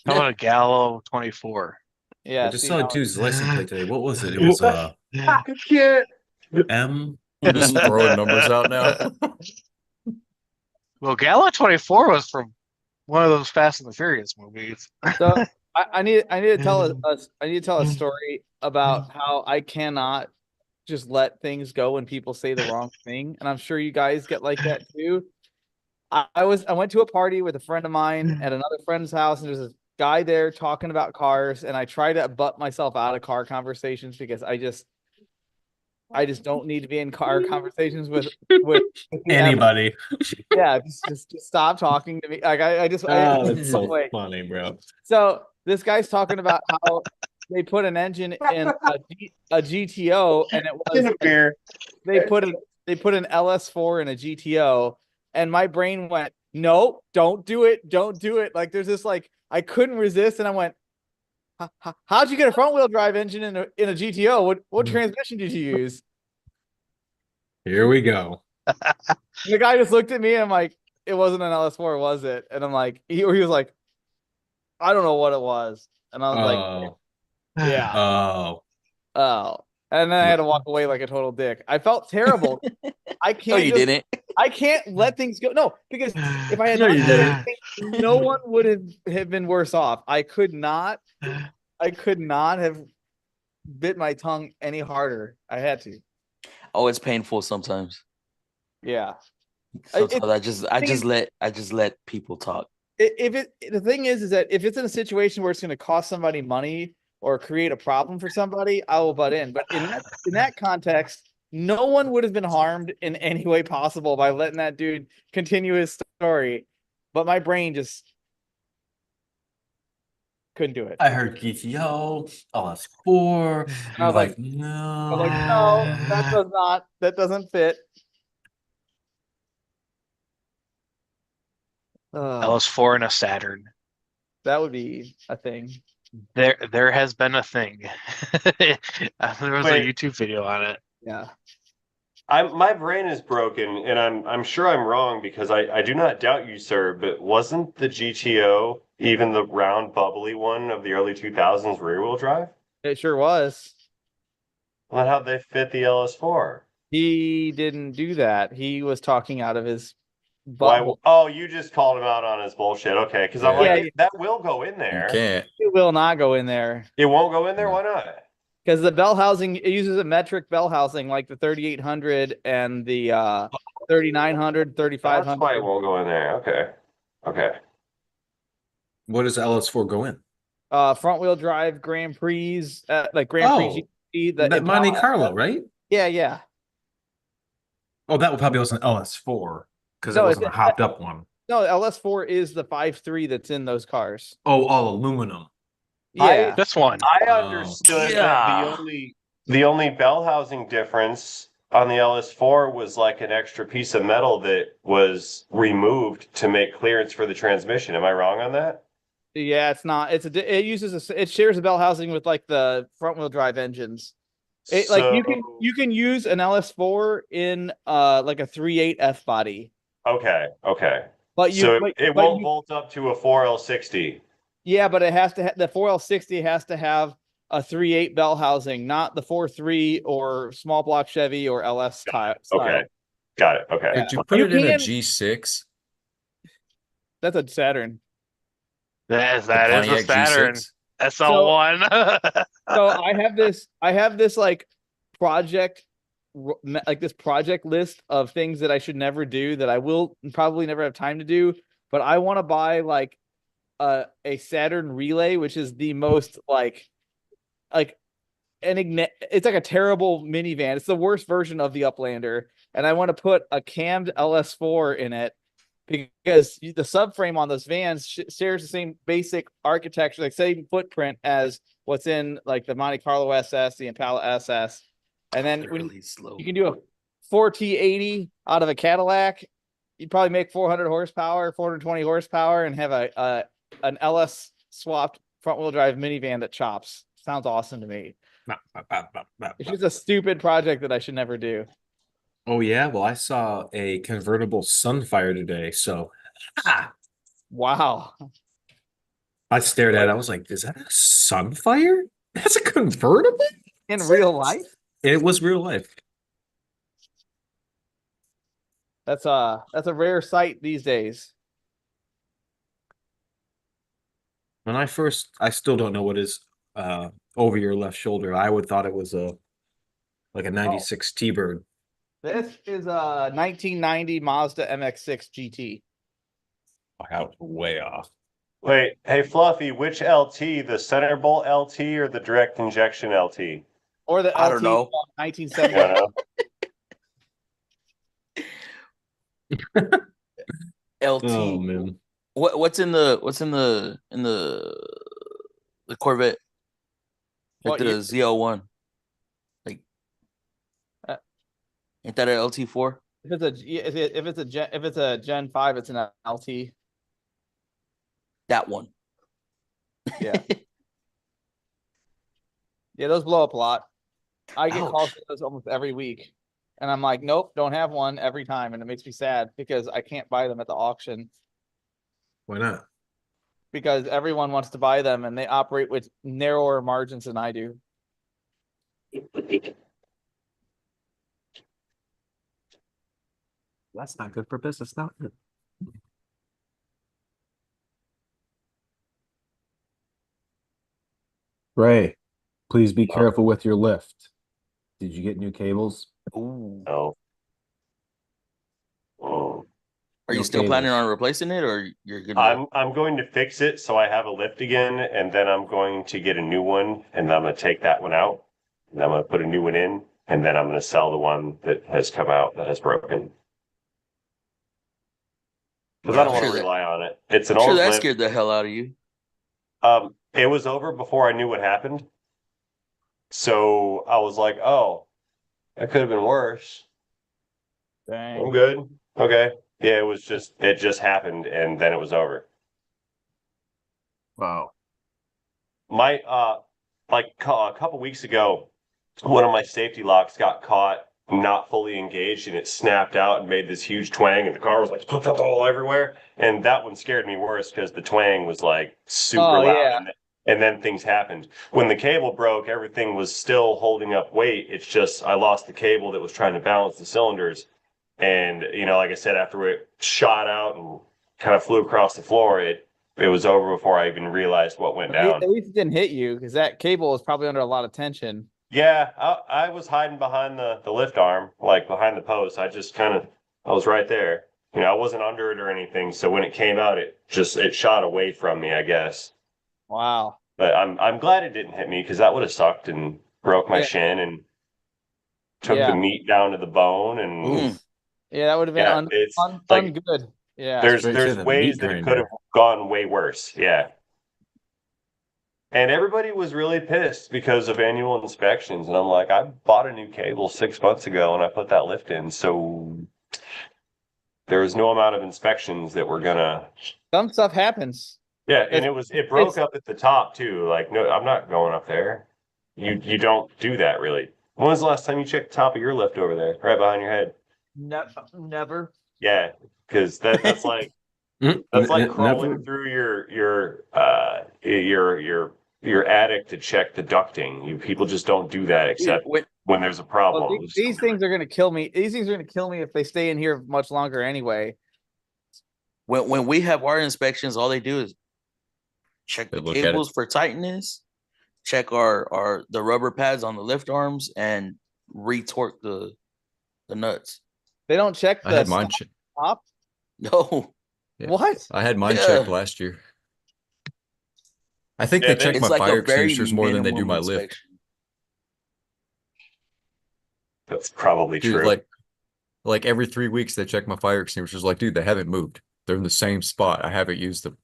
How about a Gallo 24? Yeah. I just see, saw a now- dude's license plate today. What was it? It was M. You're just throwing numbers out now. Well, Gallo 24 was from one of those Fast and the Furious movies. So I need to tell I need to tell a story about how I cannot just let things go when people say the wrong thing, and I'm sure you guys get like that too. I went to a party with a friend of mine at another friend's house, and there's a guy there talking about cars, and I try to butt myself out of car conversations because I just don't need to be in car conversations with Anybody. Yeah, just stop talking to me. Like I just Oh, that's so wait. funny, bro. So this guy's talking about how they put an engine in a GTO, and it was they put an LS4 in a GTO, and my brain went, no, don't do it, don't do it. Like there's this like I couldn't resist, and I went, how'd you get a front wheel drive engine in a GTO? What transmission did you use? Here we go. The guy just looked at me, and I'm like, it wasn't an LS4, was it? And I'm like, he was like, I don't know what it was. And I was like, Oh, yeah. oh, And then I had to walk away like a total dick. I felt terrible. I No, can't you just- didn't. I can't let things go. No, because if I had No, not you said didn't. anything, no one would have been worse off. I could not have bit my tongue any harder. I had to. Oh, it's painful sometimes. Yeah. Sometimes I just let people talk. The thing is that if it's in a situation where it's going to cost somebody money or create a problem for somebody, I will butt in. But in that context, no one would have been harmed in any way possible by letting that dude continue his story. But my brain just couldn't do it. I heard GTO, LS4. And I was like, no. I'm like, no, that doesn't fit. LS4 and a Saturn. That would be a thing. There has been a thing. There was a Wait. YouTube video on it. Yeah. My brain is broken, and I'm sure I'm wrong because I do not doubt you, sir. But wasn't the GTO even the round bubbly one of the early 2000s rear wheel drive? It sure was. Well, then how'd they fit the LS4? He didn't do that. He was talking out of his Why? butthole. Oh, you just called him out on his bullshit. Okay, because I'm Yeah. like, Yeah. that will go in You there. can't. It will not go in there. It won't go in there. Why not? Because the bell housing, it uses a metric bell housing like the 3800 and the 3900, That's why it 3500. won't go in there. Okay. Okay. What does LS4 go in? Front wheel drive Grand Prix, like Grand Prix GT. That Monte Carlo, right? Yeah. Oh, that probably was an LS4 because No, it wasn't a it's- hopped up one. No, LS4 is the 5.3 that's in those cars. Oh, all aluminum. Yeah. This one. I Oh. understood Yeah. that the only bell housing difference on the LS4 was like an extra piece of metal that was removed to make clearance for the transmission. Am I wrong on that? Yeah, it's not. It shares a bell housing with like the front wheel drive engines. Like So you can use an LS4 in like a 3.8 F body, okay, but so it won't you, bolt up to a 4L60. yeah, but it has to the 4L60 has to have a 3.8 bell housing, not the 4.3 or small block Chevy or LS style. Okay, got it. Okay, Yeah. Could you put You it in a can- G6? That's a Saturn. That is a Pontiac Saturn G6? SL1. So I have this like project like this project list of things that I should never do that I will probably never have time to do, but I want to buy like a Saturn Relay, which is the most like it's like a terrible minivan. It's the worst version of the Uplander, and I want to put a cammed LS4 in it because the subframe on those vans shares the same basic architecture, like same footprint as what's in like the Monte Carlo SS, the Impala SS, and then when Really slow. you can do a 4T80 out of a Cadillac, you'd probably make 400 horsepower, 420 horsepower, and have an LS swapped front wheel drive minivan that chops. Sounds awesome to me. It's just a stupid project that I should never do. Oh yeah, well I saw a convertible Sunfire today, so Wow. I stared at it. I was like, "Is that a Sunfire? That's a convertible In real life? It was real life. That's a rare sight these days. When I still don't know what is over your left shoulder. I would thought it was a 96 T-Bird. This is a 1990 Mazda MX-6 GT. I was way off. wait, hey Fluffy, which LT, the center bolt LT or the direct injection LT? Or the LT I don't know. 1970. LT. Oh man. What's in the Corvette? Like What the year? Z01. Like ain't that an LT4? If it's a Gen 5, it's an LT. That one. Yeah. Yeah, those blow up a lot. I get calls Ouch. for those almost every week. And I'm like, nope, don't have one every time. And it makes me sad because I can't buy them at the auction Why not? because everyone wants to buy them and they operate with narrower margins than I do. That's not good for business now. Ray, please be Oh. careful with your lift. Did you get new cables? Ooh. No. Oh. Are you No still planning cables. on replacing it, or you're gonna? I'm going to fix it so I have a lift again, and then I'm going to get a new one, and I'm going to take that one out, and I'm going to put a new one in, and then I'm going to sell the one that has come out that has broken. Because Yeah, I don't I'm want sure to that- rely on it. It's an I'm sure old that lift. scared the hell out of you. It was over before I knew what happened. So I was like, oh, that could have been worse. I'm Dang. good. Okay. Yeah, it just happened and then it was over. Wow. My like a couple weeks ago, one of my safety locks got caught not fully engaged and it snapped out and made this huge twang and the car was like all everywhere. And that one scared me worse because the twang was like super loud. Yeah. And then things happened. When the cable broke, everything was still holding up weight. It's just I lost the cable that was trying to balance the cylinders. And, like I said, after it shot out and kind of flew across the floor, it was over before I even realized what went down. At least it didn't hit you because that cable was probably under a lot of tension. Yeah, I was hiding behind the lift arm, like behind the post. I was right there. I wasn't under it or anything. So when it came out, it shot away from me, I guess. Wow. But I'm glad it didn't hit me because that would have sucked and broke my Yeah. shin and took Yeah. the meat down to the bone. And Ooh. Yeah, that would have been yeah, it's like ungood. Yeah. there's Straight to the ways meat that it could grinder. have gone way worse. Yeah. And everybody was really pissed because of annual inspections. And I'm like, I bought a new cable 6 months ago and I put that lift in. So there was no amount of inspections that were gonna. Some stuff happens. Yeah, and it broke it's- up at the top too. Like, no, I'm not going up there. You don't do that really. When was the last time you checked the top of your lift over there, right behind your head? Never. Yeah, because that's like crawling through your attic to check the ducting. People just don't do that except when there's a problem. Well, these things are gonna kill me. These things are gonna kill me if they stay in here much longer anyway. When we have our inspections, all they do is check the look at it. cables for tightness, check the rubber pads on the lift arms, and retorque the nuts. They don't check I the had mine checked. top. No. Yeah. What? I had mine Yeah. checked last year. I think Yeah, they check It's my like fire a very extinguishers more than they do minimum my lift. inspection. That's probably Dude, true. like every 3 weeks they check my fire extinguishers. Like, dude, they haven't moved. They're in the same spot. I haven't used them.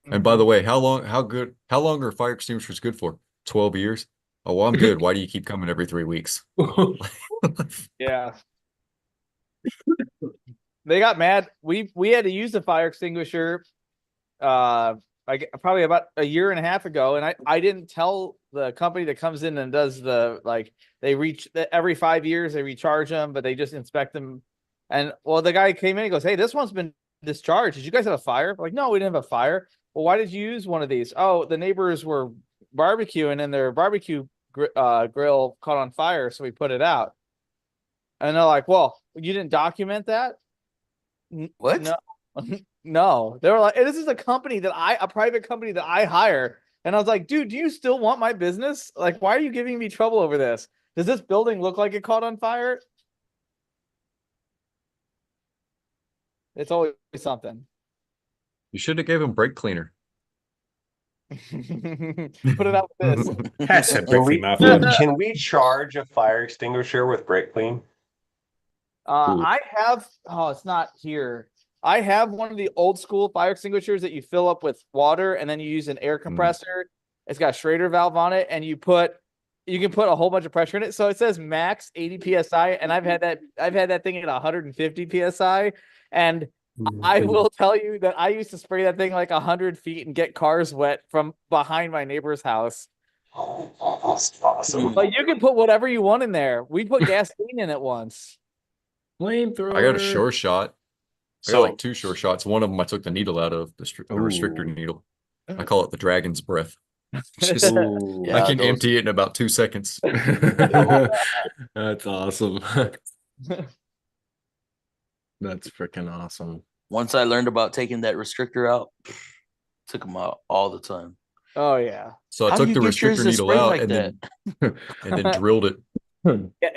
And by the way, how long are fire extinguishers good for? 12 years? Oh, well, I'm good. Why do you keep coming every 3 weeks? Yeah. They got mad. We had to use the fire extinguisher probably about a year and a half ago, and I didn't tell the company that comes in and does every 5 years they recharge them, but they just inspect them. And well, the guy came in and goes, "Hey, this one's been discharged. Did you guys have a fire?" We're like, "No, we didn't have a fire." Well, why did you use one of these? Oh, the neighbors were barbecuing and their barbecue grill caught on fire, so we put it out. And they're like, "Well, you didn't document that?" What? No, no. They were like, "This is a private company that I hire." And I was like, "Dude, do you still want my business? Like, why are you giving me trouble over this? Does this building look like it caught on fire?" It's always something. You should have gave them brake cleaner. Put it out with this. Hashtag Can Brick we, Free Mafia. can we charge a fire extinguisher with brake clean? I have, it's not here. I have one of the old school fire extinguishers that you fill up with water and then you use an air compressor. It's got a Schrader valve on it, and you can put a whole bunch of pressure in it. So it says max 80 psi, and I've had that thing at 150 psi. And I will tell you that I used to spray that thing like 100 feet and get cars wet from behind my neighbor's house. That's awesome. But you can put whatever you want in there. We put gasoline in it once. Flamethrower. I got a sure shot. I got So like 2 sure shots. One of them I took the needle out of, the restrictor needle. I call it the dragon's breath. Just, Yeah, I can empty it in about 2 seconds. That's awesome. That's freaking awesome. Once I learned about taking that restrictor out, took them out all the time. Oh yeah. So I How do took you the get yours restrictor to needle spray out like and then drilled it.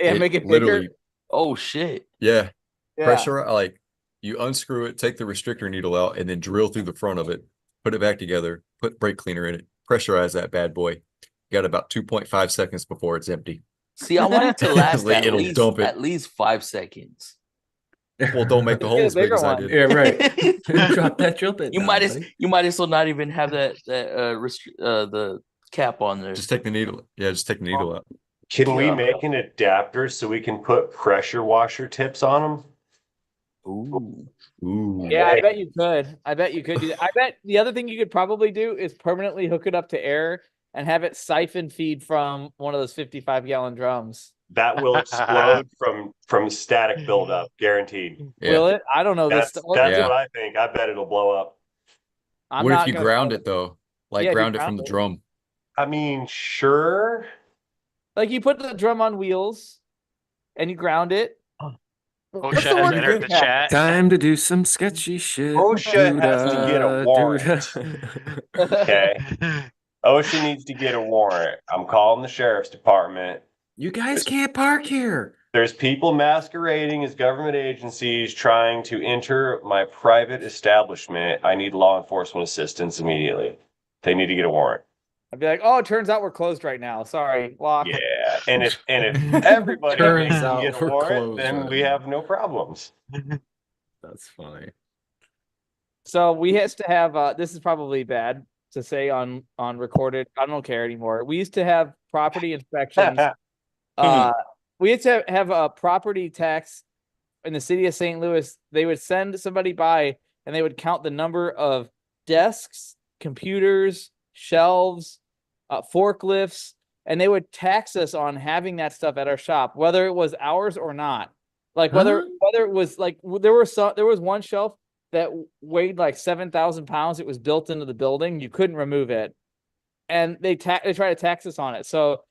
Yeah, make it literally, bigger. Oh shit. yeah. Yeah. Pressure, like you unscrew it, take the restrictor needle out, and then drill through the front of it, put it back together, put brake cleaner in it, pressurize that bad boy. You got about 2.5 seconds before it's empty. See, I want it to last Like, it'll dump it. at least 5 seconds. Well, don't make the hole Get a as big bigger as I one. did. Yeah, right. Drop that bit. You might as well not even have the cap on there. Just take the needle. Yeah, just take the needle out. can we Yeah. make an adapter so we can put pressure washer tips on them? Ooh. Ooh. Yeah, I bet you could. I bet you could do that. I bet the other thing you could probably do is permanently hook it up to air and have it siphon feed from one of those 55-gallon drums. That will explode from static buildup, guaranteed. Yeah. Will it? I don't know That's this. what Yeah. I think. I bet it'll blow up. I'm What if not you gonna ground know. it though? Like Yeah, if you ground it from ground the it. drum. I mean, sure. Like you put the drum on wheels and you ground it. What's OSHA the has word entered for the that? chat. Time to do some sketchy shit. OSHA has to get a warrant. Doodah. Okay. OSHA needs to get a warrant. I'm calling the sheriff's department. You guys can't park here. There's people masquerading as government agencies trying to enter my private establishment. I need law enforcement assistance immediately. They need to get a warrant. I'd be like, oh, it turns out we're closed right now. Sorry, lock. Yeah. And if everybody Turns thinks out we get a we're warrant, closed then right we now. have no problems. That's funny. So we used to have this is probably bad to say on recorded. I don't care anymore. We used to have property inspections. We used to have a property tax in the city of St. Louis. They would send somebody by and they would count the number of desks, computers, shelves, forklifts, and they would tax us on having that stuff at our shop, whether it was ours or not. Like whether it was like there was one shelf that weighed like 7,000 pounds. It was built into the building. You couldn't remove it, and they tried to tax us on it. So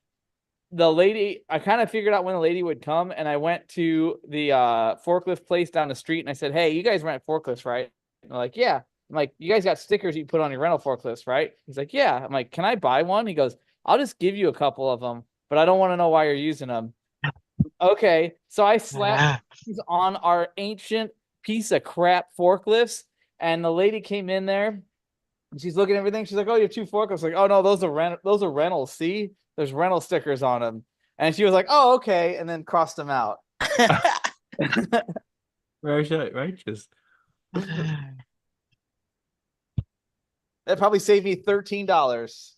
the lady, I kind of figured out when the lady would come, and I went to the forklift place down the street, and I said, "Hey, you guys rent forklifts, right?" And they're like, "Yeah." I'm like, "You guys got stickers you put on your rental forklifts, right?" He's like, "Yeah." I'm like, "Can I buy one?" He goes, "I'll just give you a couple of them, but I don't want to know why you're using them." Okay, so I slapped these on our ancient piece of crap forklifts, and the lady came in there, and she's looking at everything. She's like, "Oh, you have 2 forklifts." Like, "Oh no, those are rentals. See, there's rental stickers on them." And she was like, "Oh, okay," and then crossed them out. Righteous. That probably saved me $13,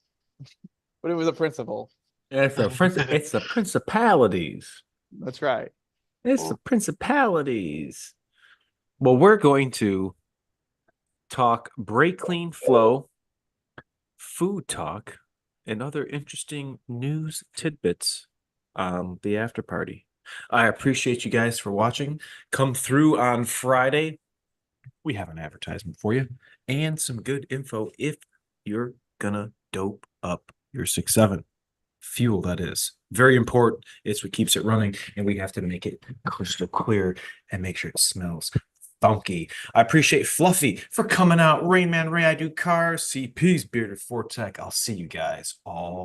but it was a principal. It's the principalities. That's right. It's the principalities. Well, we're going to talk brake clean flow, food talk, and other interesting news tidbits on the after party. I appreciate you guys for watching. Come through on Friday. We have an advertisement for you and some good info if you're gonna dope up your 6.7 fuel. That is very important. It's what keeps it running, and we have to make it crystal clear and make sure it smells funky. I appreciate Fluffy for coming out. Rain Man Ray, I do cars. CP's Bearded Fortec. I'll see you guys all